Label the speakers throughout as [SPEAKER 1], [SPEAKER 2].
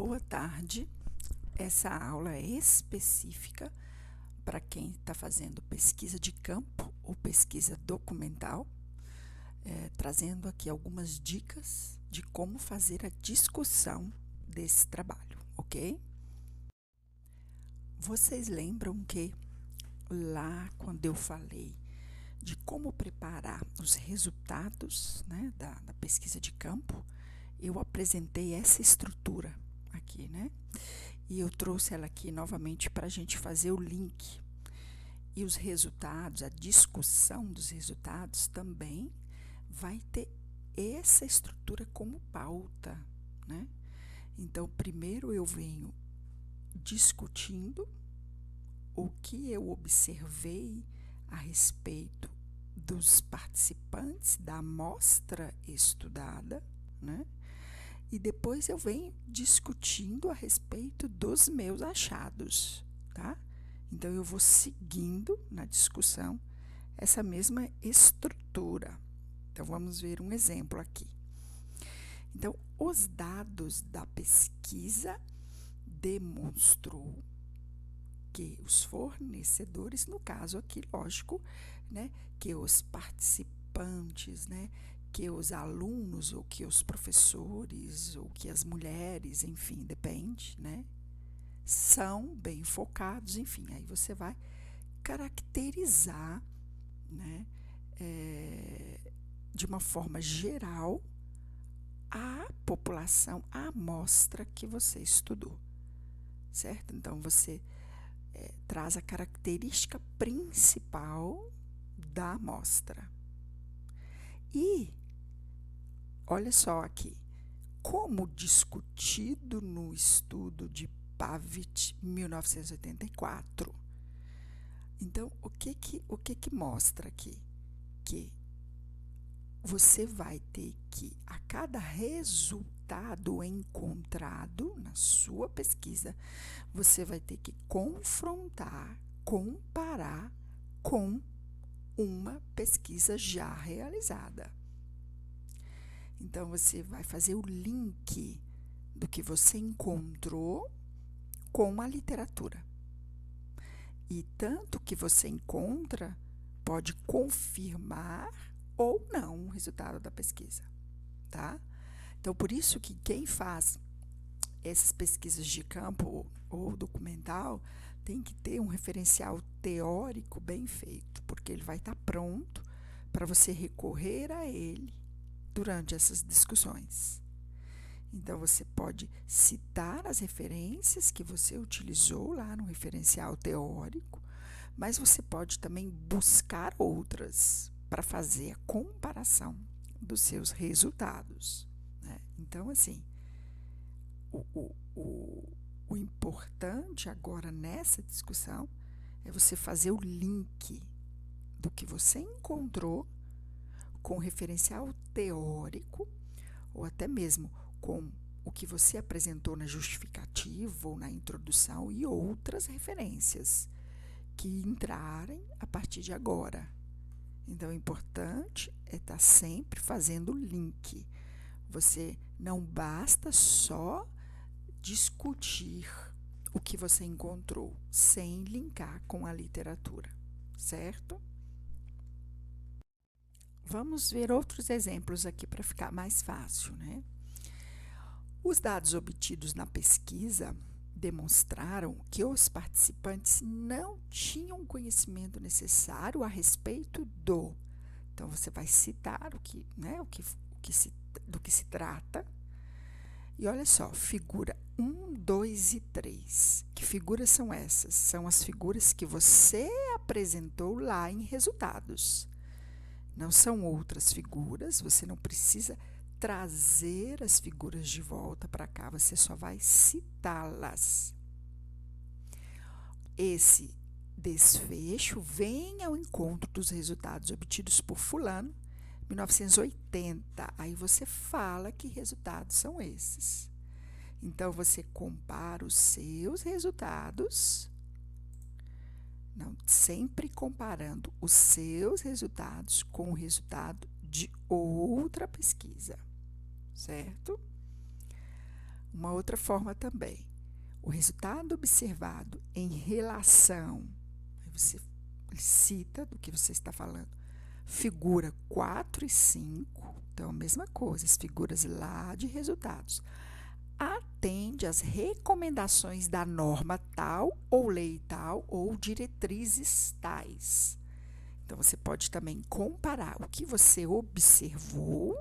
[SPEAKER 1] Boa tarde. Essa aula é específica para quem está fazendo pesquisa de campo ou pesquisa documental, trazendo aqui algumas dicas de como fazer a discussão desse trabalho, ok? Vocês lembram que lá quando eu falei de como preparar os resultados, né, da pesquisa de campo, eu apresentei essa estrutura aqui, né? E eu trouxe ela aqui novamente para a gente fazer o link. E os resultados, a discussão dos resultados também vai ter essa estrutura como pauta, né? Então, primeiro eu venho discutindo o que eu observei a respeito dos participantes da amostra estudada, né? E depois eu venho discutindo a respeito dos meus achados, tá? Então, eu vou seguindo na discussão essa mesma estrutura. Então, vamos ver um exemplo aqui. Então, os dados da pesquisa demonstrou que os fornecedores, no caso aqui, lógico, né, que os participantes, né, que os alunos, ou que os professores, ou que as mulheres, enfim, depende, né, são bem focados, enfim, aí você vai caracterizar, né, de uma forma geral, a população, a amostra que você estudou, certo? Então, você traz a característica principal da amostra. E, olha só aqui, como discutido no estudo de Pavitt, 1984. Então, o que mostra aqui? Que você vai ter que, a cada resultado encontrado na sua pesquisa, você vai ter que confrontar, comparar com uma pesquisa já realizada. Então, você vai fazer o link do que você encontrou com a literatura. E tanto que você encontra pode confirmar ou não o resultado da pesquisa, tá? Então, por isso que quem faz essas pesquisas de campo ou documental tem que ter um referencial teórico bem feito, porque ele vai estar pronto para você recorrer a ele durante essas discussões. Então, você pode citar as referências que você utilizou lá no referencial teórico, mas você pode também buscar outras para fazer a comparação dos seus resultados, né? Então, assim, o importante agora nessa discussão é você fazer o link do que você encontrou com o referencial teórico, ou até mesmo com o que você apresentou na justificativa ou na introdução e outras referências que entrarem a partir de agora. Então, o importante é estar sempre fazendo o link. Você não basta só discutir o que você encontrou sem linkar com a literatura, certo? Vamos ver outros exemplos aqui para ficar mais fácil, né? Os dados obtidos na pesquisa demonstraram que os participantes não tinham conhecimento necessário a respeito do. Então, você vai citar o que, né, do que se trata. E olha só, figura 1, 2 e 3. Que figuras são essas? São as figuras que você apresentou lá em resultados. Não são outras figuras, você não precisa trazer as figuras de volta para cá, você só vai citá-las. Esse desfecho vem ao encontro dos resultados obtidos por fulano, 1980. Aí você fala que resultados são esses. Então, você compara os seus resultados, não, sempre comparando os seus resultados com o resultado de outra pesquisa, certo? Uma outra forma também, o resultado observado em relação, aí você cita do que você está falando, figura 4 e 5, então a mesma coisa, as figuras lá de resultados. Atende às recomendações da norma tal, ou lei tal, ou diretrizes tais. Então, você pode também comparar o que você observou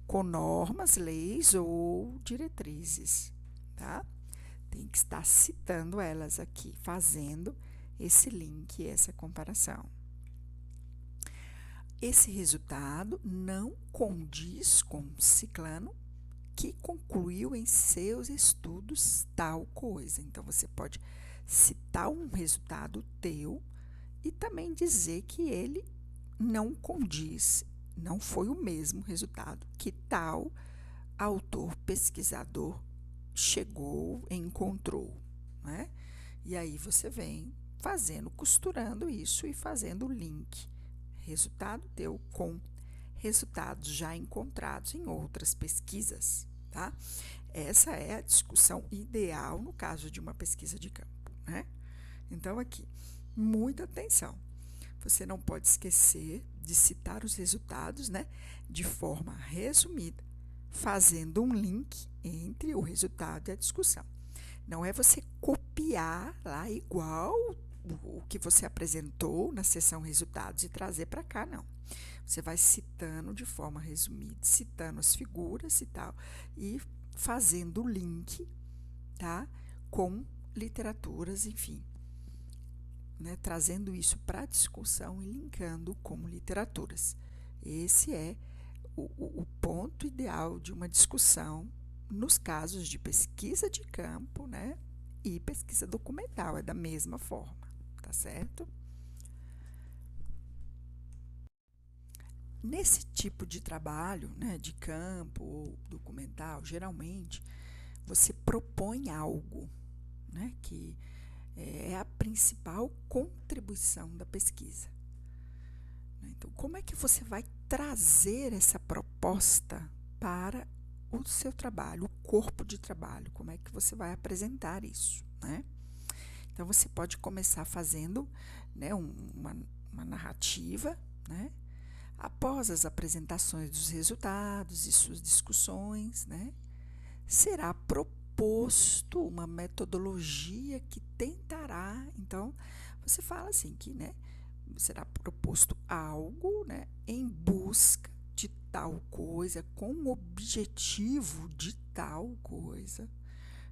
[SPEAKER 1] com normas, leis ou diretrizes, tá? Tem que estar citando elas aqui, fazendo esse link, essa comparação. Esse resultado não condiz com ciclano que concluiu em seus estudos tal coisa. Então, você pode citar um resultado teu e também dizer que ele não condiz, não foi o mesmo resultado que tal autor, pesquisador chegou, encontrou, né? E aí você vem fazendo, costurando isso e fazendo o link, resultado teu com resultados já encontrados em outras pesquisas, tá? Essa é a discussão ideal no caso de uma pesquisa de campo, né? Então, aqui, muita atenção. Você não pode esquecer de citar os resultados, né, de forma resumida, fazendo um link entre o resultado e a discussão. Não é você copiar lá igual o que você apresentou na sessão resultados e trazer para cá, não. Você vai citando de forma resumida, citando as figuras e tal, e fazendo o link, tá, com literaturas, enfim, né, trazendo isso para a discussão e linkando com literaturas. Esse é o ponto ideal de uma discussão nos casos de pesquisa de campo, né, e pesquisa documental, é da mesma forma, tá certo? Nesse tipo de trabalho, né, de campo ou documental, geralmente você propõe algo, né, que é a principal contribuição da pesquisa. Então, como é que você vai trazer essa proposta para o seu trabalho, o corpo de trabalho? Como é que você vai apresentar isso, né? Então, você pode começar fazendo, né, uma narrativa, né? Após as apresentações dos resultados e suas discussões, né, será proposto uma metodologia que tentará, então, você fala assim que, né, será proposto algo, né, em busca de tal coisa, com o objetivo de tal coisa,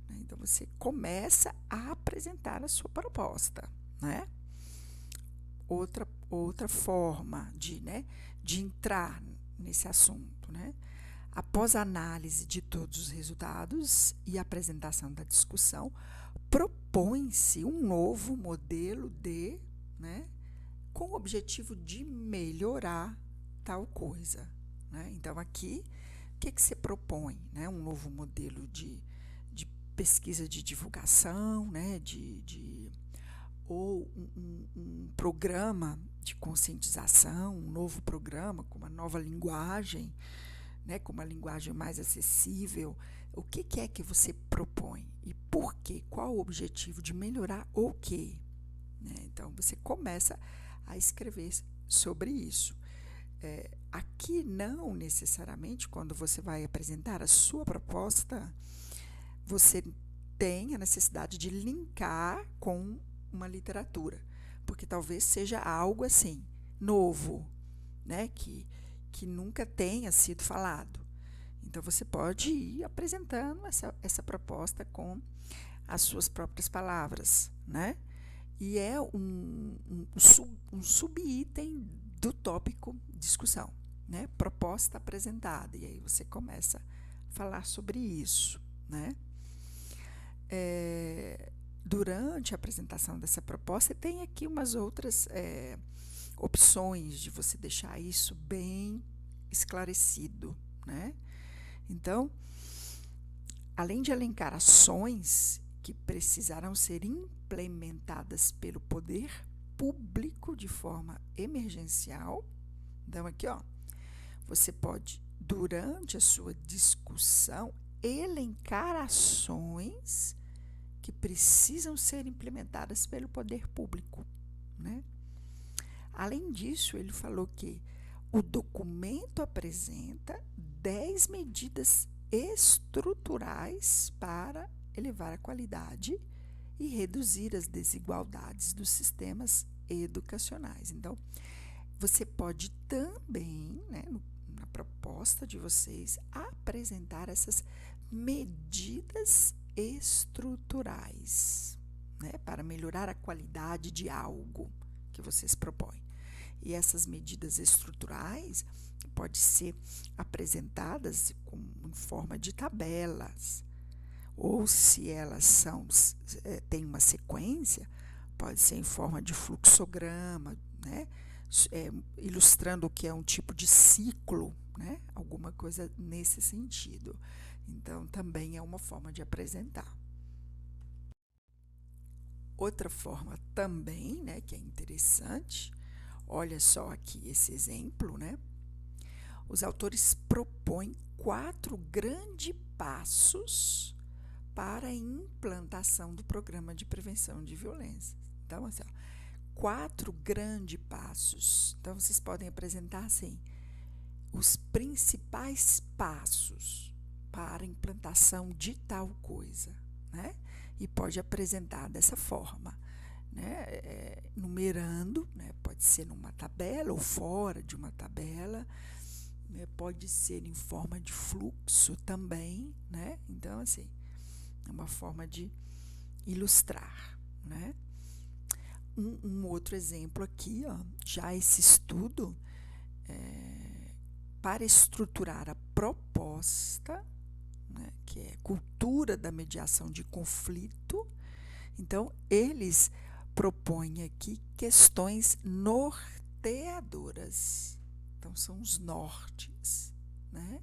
[SPEAKER 1] né? Então, você começa a apresentar a sua proposta, né? Outra forma de, né, de entrar nesse assunto, né? Após a análise de todos os resultados e apresentação da discussão, propõe-se um novo modelo de, né, com o objetivo de melhorar tal coisa, né? Então, aqui, o que se propõe? Né? Um novo modelo de pesquisa de divulgação, né? Ou um programa de conscientização, um novo programa com uma nova linguagem, né, com uma linguagem mais acessível. O que é que você propõe? E por quê? Qual o objetivo de melhorar o quê? Né? Então, você começa a escrever sobre isso. Aqui, não necessariamente, quando você vai apresentar a sua proposta, você tem a necessidade de linkar com uma literatura, porque talvez seja algo assim, novo, né, que nunca tenha sido falado. Então, você pode ir apresentando essa proposta com as suas próprias palavras, né? E é um subitem do tópico discussão, né? Proposta apresentada. E aí você começa a falar sobre isso, né? Durante a apresentação dessa proposta, tem aqui umas outras opções de você deixar isso bem esclarecido, né? Então, além de elencar ações que precisarão ser implementadas pelo poder público de forma emergencial, então aqui, ó, você pode, durante a sua discussão, elencar ações que precisam ser implementadas pelo poder público, né? Além disso, ele falou que o documento apresenta 10 medidas estruturais para elevar a qualidade e reduzir as desigualdades dos sistemas educacionais. Então, você pode também, né, na proposta de vocês, apresentar essas medidas estruturais, né, para melhorar a qualidade de algo que vocês propõem. E essas medidas estruturais podem ser apresentadas em forma de tabelas, ou se elas têm uma sequência, pode ser em forma de fluxograma, né? Ilustrando o que é um tipo de ciclo, né? Alguma coisa nesse sentido. Então, também é uma forma de apresentar. Outra forma também, né, que é interessante, olha só aqui esse exemplo, né? Os autores propõem 4 grandes passos para a implantação do programa de prevenção de violência. Então, assim, 4 grandes passos. Então, vocês podem apresentar assim, os principais passos para a implantação de tal coisa, né? E pode apresentar dessa forma, né? Numerando, né? Pode ser numa tabela ou fora de uma tabela, né? Pode ser em forma de fluxo também, né? Então, assim, é uma forma de ilustrar, né? Um outro exemplo aqui, ó, já esse estudo para estruturar a proposta, né, que é cultura da mediação de conflito. Então, eles propõem aqui questões norteadoras. Então, são os nortes, né,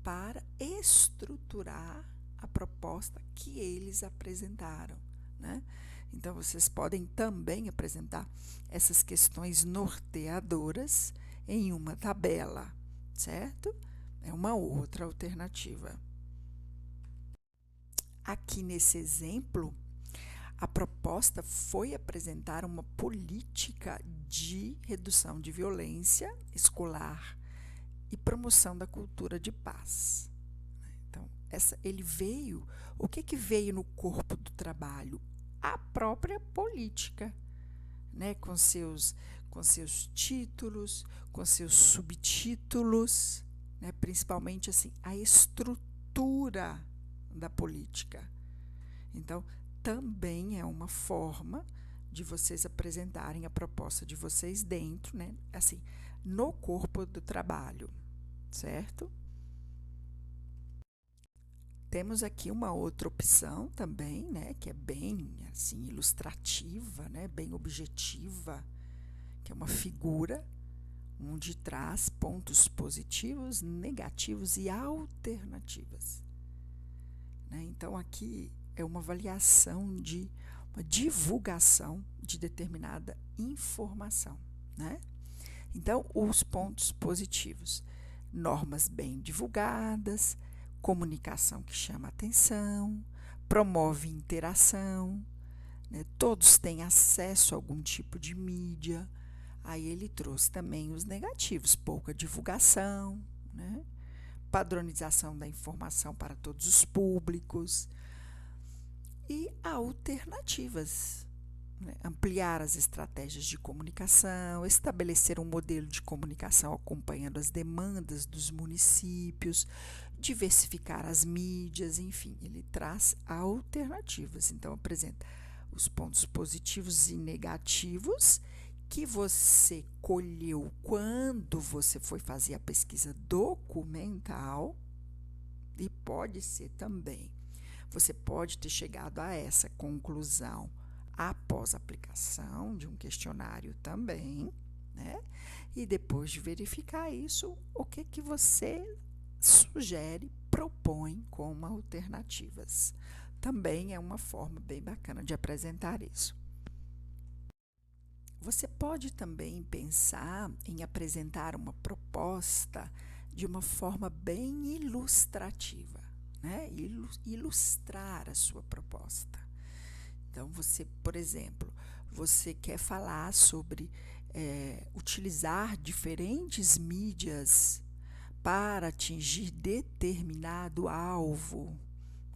[SPEAKER 1] para estruturar a proposta que eles apresentaram, né? Então, vocês podem também apresentar essas questões norteadoras em uma tabela, certo? É uma outra alternativa. Aqui nesse exemplo, a proposta foi apresentar uma política de redução de violência escolar e promoção da cultura de paz. Então, o que veio no corpo do trabalho? A própria política, né, com seus títulos, com seus subtítulos, né, principalmente assim, a estrutura da política. Então, também é uma forma de vocês apresentarem a proposta de vocês dentro, né, assim, no corpo do trabalho, certo? Temos aqui uma outra opção também, né, que é bem assim ilustrativa, né, bem objetiva, que é uma figura onde traz pontos positivos, negativos e alternativas, né? Então aqui é uma avaliação uma divulgação de determinada informação, né? Então, os pontos positivos: normas bem divulgadas, comunicação que chama atenção, promove interação, né? Todos têm acesso a algum tipo de mídia. Aí ele trouxe também os negativos: pouca divulgação, né? Padronização da informação para todos os públicos e alternativas, né? Ampliar as estratégias de comunicação, estabelecer um modelo de comunicação acompanhando as demandas dos municípios, diversificar as mídias, enfim, ele traz alternativas. Então, apresenta os pontos positivos e negativos que você colheu quando você foi fazer a pesquisa documental, e pode ser também, você pode ter chegado a essa conclusão após a aplicação de um questionário também, né? E depois de verificar isso, o que você sugere, propõe como alternativas. Também é uma forma bem bacana de apresentar isso. Você pode também pensar em apresentar uma proposta de uma forma bem ilustrativa, né? Ilustrar a sua proposta. Então, você, por exemplo, você quer falar sobre utilizar diferentes mídias para atingir determinado alvo,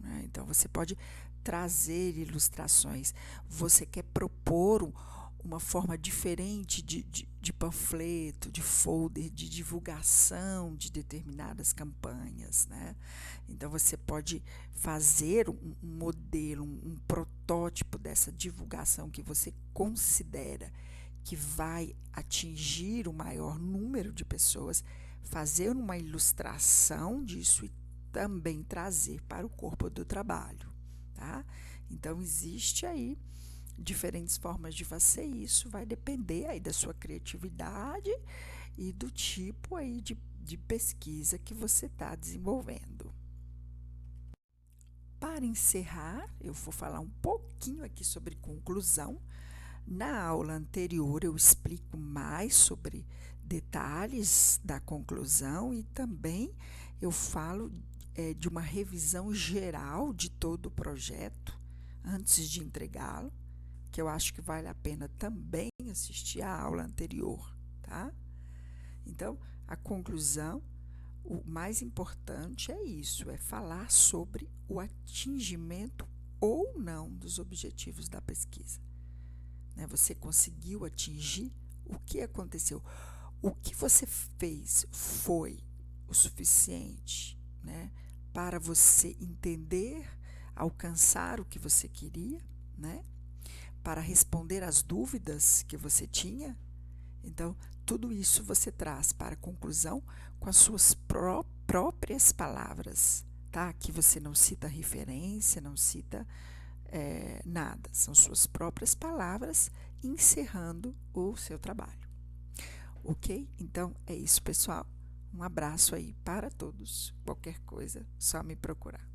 [SPEAKER 1] né? Então, você pode trazer ilustrações. Você quer propor uma forma diferente de panfleto, de folder, de divulgação de determinadas campanhas, né? Então, você pode fazer um modelo, um protótipo dessa divulgação que você considera que vai atingir o maior número de pessoas, fazer uma ilustração disso e também trazer para o corpo do trabalho, tá? Então, existe aí diferentes formas de fazer isso, vai depender aí da sua criatividade e do tipo aí de pesquisa que você está desenvolvendo. Para encerrar, eu vou falar um pouquinho aqui sobre conclusão. Na aula anterior, eu explico mais sobre detalhes da conclusão e também eu falo de uma revisão geral de todo o projeto antes de entregá-lo, que eu acho que vale a pena também assistir à aula anterior, tá? Então, a conclusão, o mais importante é isso, é falar sobre o atingimento ou não dos objetivos da pesquisa. Né? Você conseguiu atingir? O que aconteceu? O que você fez foi o suficiente, né, para você entender, alcançar o que você queria, né? Para responder às dúvidas que você tinha? Então, tudo isso você traz para a conclusão com as suas próprias palavras, tá? Aqui você não cita referência, não cita nada. São suas próprias palavras encerrando o seu trabalho. Ok? Então, é isso, pessoal. Um abraço aí para todos. Qualquer coisa, só me procurar.